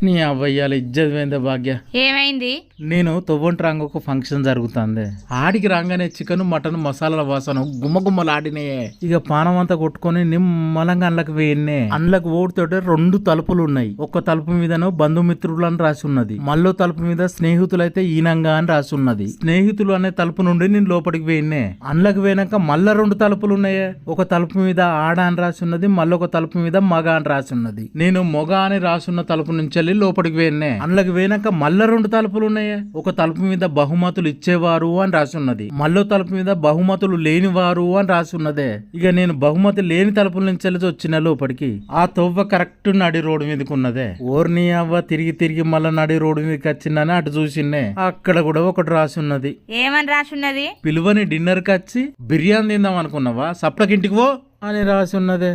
నీ అవ్వయ్యాల ఇజ్జత్ పోయిందే భాగ్య. ఏమైంది? నేను తొవ్వంటి రంగు ఒక ఫంక్షన్ జరుగుతుంది. ఆడికి రాగానే చికెన్ మటన్ మసాలాల వాసన గుమ్మగుమ్మలాడినాయే. ఇక పానం అంతా కొట్టుకొని నిమ్మలంగా అండ్లకు వేయన్నే. అండ్లకు ఓడితోటే 2 తలుపులు ఉన్నాయి. ఒక తలుపు మీదను బంధుమిత్రులు అని రాసి ఉన్నది, మళ్ళీ తలుపు మీద స్నేహితులైతే ఈనంగా అని రాసి ఉన్నది. స్నేహితులు అనే తలుపు నుండి నేను లోపలికి వేయన్నే. అండ్లకు వేయనాక మళ్ళా 2 తలుపులు ఉన్నాయే. ఒక తలుపు మీద ఆడ అని రాసి ఉన్నది, మళ్ళీ ఒక తలుపు మీద మగ అని రాసి ఉన్నది. నేను మొగ అని రాసున్న తలుపు నుంచి లోపలికి వేయన్నే. అండ్లకు వేయనాక మళ్ళా 2 తలుపులు ఉన్నాయే. ఒక తలుపు మీద బహుమతులు ఇచ్చేవారు అని రాసి ఉన్నది, మళ్ళీ తలుపు మీద బహుమతులు లేనివారు అని రాసి ఉన్నదే. ఇక నేను బహుమతి లేని తలుపుల నుంచి వచ్చిన లోపలికి ఆ తొవ్వ కరెక్ట్ నడి రోడ్డు మీదకి ఉన్నదే. ఓర్ని అవ్వ తిరిగి తిరిగి మళ్ళా నడి రోడ్డు మీదకి వచ్చిందని అటు చూసిన్నే. అక్కడ కూడా ఒకటి రాసి ఉన్నది. ఏమని రాసి ఉన్నది? పిలువని డిన్నర్ కి వచ్చి బిర్యానీ తిందాం అనుకున్నావా, సప్లకింటికి పో అని రాసి ఉన్నదే.